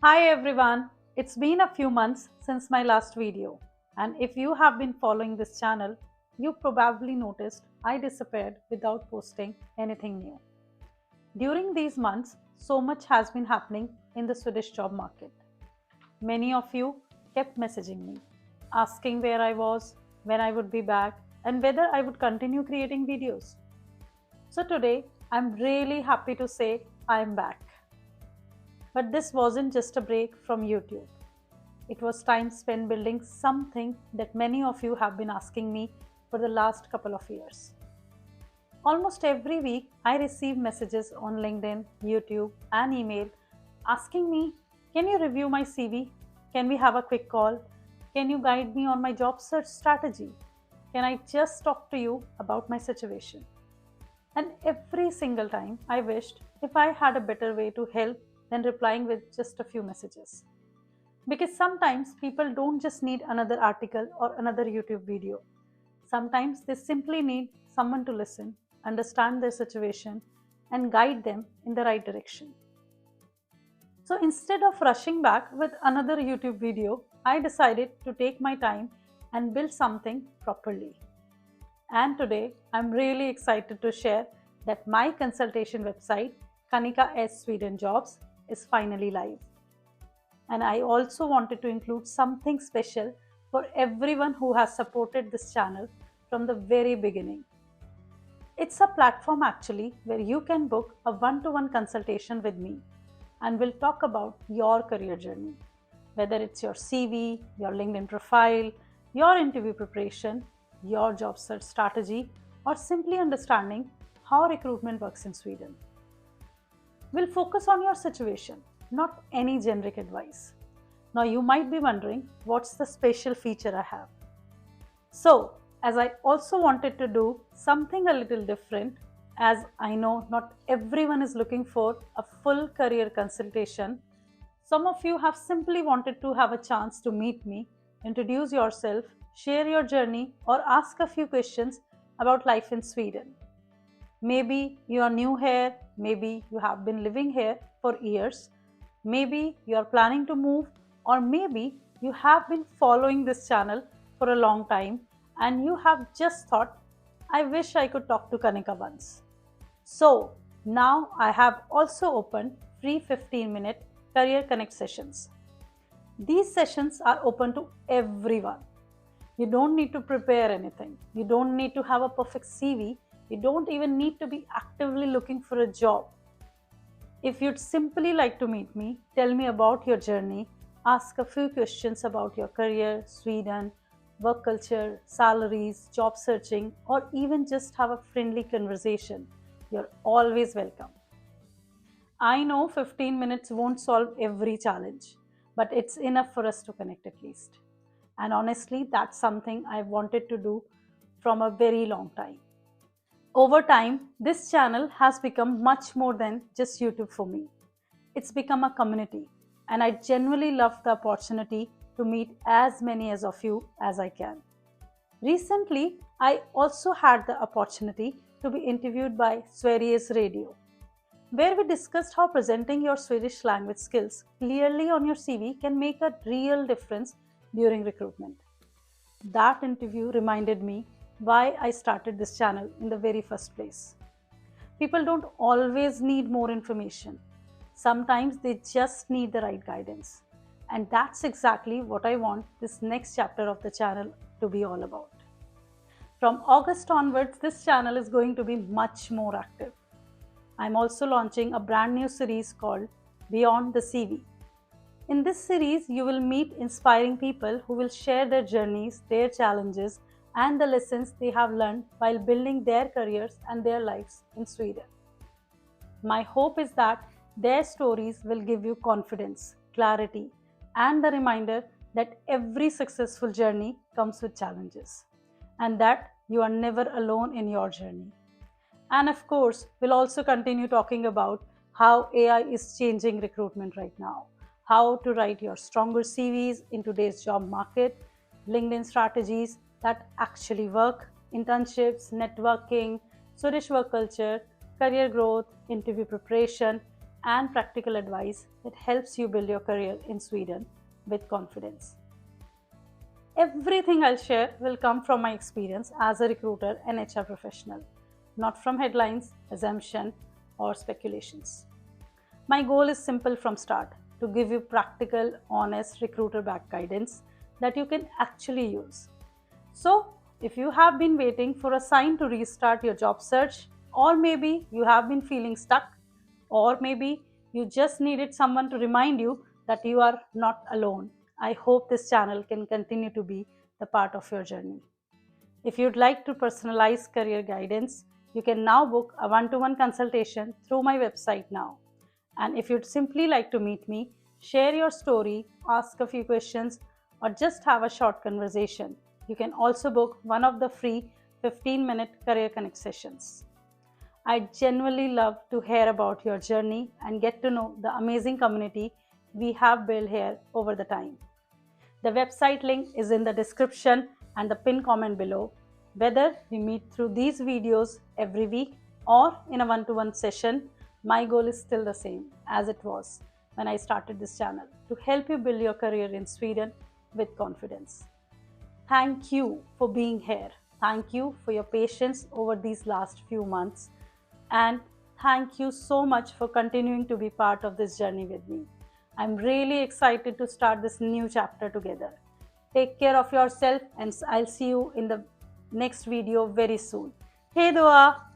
Hi everyone, it's been a few months since my last video, and if you have been following this channel, you probably noticed I disappeared without posting anything new. During these months, so much has been happening in the Swedish job market. Many of you kept messaging me, asking where I was, when I would be back, and whether I would continue creating videos. So today, I'm really happy to say I'm back. But this wasn't just a break from YouTube. It was time spent building something that many of you have been asking me for the last couple of years. Almost every week, I receive messages on LinkedIn, YouTube, and email asking me, can you review my CV? Can we have a quick call? Can you guide me on my job search strategy? Can I just talk to you about my situation? And every single time, I wished if I had a better way to help than replying with just a few messages. Because sometimes people don't just need another article or another YouTube video. Sometimes they simply need someone to listen, understand their situation, and guide them in the right direction. So instead of rushing back with another YouTube video, I decided to take my time and build something properly. And today, I'm really excited to share that my consultation website, Kanika S Sweden Jobs, is finally live. And I also wanted to include something special for everyone who has supported this channel from the very beginning. It's a platform actually where you can book a one-to-one consultation with me and we'll talk about your career journey. Whether it's your CV, your LinkedIn profile, your interview preparation, your job search strategy, or simply understanding how recruitment works in Sweden. We'll focus on your situation, not any generic advice. Now, you might be wondering what's the special feature I have. So, as I also wanted to do something a little different, as I know not everyone is looking for a full career consultation, some of you have simply wanted to have a chance to meet me, introduce yourself, share your journey, or ask a few questions about life in Sweden. Maybe you are new here, maybe you have been living here for years, maybe you are planning to move, or maybe you have been following this channel for a long time and you have just thought, I wish I could talk to Kanika once. So now I have also opened free 15-minute Career Connect sessions. These sessions are open to everyone. You don't need to prepare anything. You don't need to have a perfect CV. You don't even need to be actively looking for a job. If you'd simply like to meet me, tell me about your journey, ask a few questions about your career, Sweden, work culture, salaries, job searching, or even just have a friendly conversation, you're always welcome. I know 15 minutes won't solve every challenge, but it's enough for us to connect at least. And honestly, that's something I've wanted to do from a very long time. Over time, this channel has become much more than just YouTube for me. It's become a community, and I genuinely love the opportunity to meet as many as of you as I can. Recently, I also had the opportunity to be interviewed by Sveriges Radio, where we discussed how presenting your Swedish language skills clearly on your CV can make a real difference during recruitment. That interview reminded me why I started this channel in the very first place. People don't always need more information. Sometimes they just need the right guidance. And that's exactly what I want this next chapter of the channel to be all about. From August onwards, this channel is going to be much more active. I'm also launching a brand new series called Beyond the CV. In this series, you will meet inspiring people who will share their journeys, their challenges, and the lessons they have learned while building their careers and their lives in Sweden. My hope is that their stories will give you confidence, clarity, and the reminder that every successful journey comes with challenges and that you are never alone in your journey. And of course, we'll also continue talking about how AI is changing recruitment right now, how to write your stronger CVs in today's job market, LinkedIn strategies that actually work, internships, networking, Swedish work culture, career growth, interview preparation, and practical advice that helps you build your career in Sweden with confidence. Everything I'll share will come from my experience as a recruiter and HR professional, not from headlines, assumption, or speculations. My goal is simple from start: to give you practical, honest recruiter back guidance that you can actually use. So, if you have been waiting for a sign to restart your job search, or maybe you have been feeling stuck, or maybe you just needed someone to remind you that you are not alone, I hope this channel can continue to be the part of your journey. If you'd like to personalize career guidance, you can now book a one-to-one consultation through my website now. And if you'd simply like to meet me, share your story, ask a few questions, or just have a short conversation, you can also book one of the free 15-minute Career Connect sessions. I genuinely love to hear about your journey and get to know the amazing community we have built here over the time. The website link is in the description and the pinned comment below. Whether we meet through these videos every week or in a one-to-one session, my goal is still the same as it was when I started this channel: to help you build your career in Sweden with confidence. Thank you for being here. Thank you for your patience over these last few months. And thank you so much for continuing to be part of this journey with me. I'm really excited to start this new chapter together. Take care of yourself, and I'll see you in the next video very soon. Hey Dua!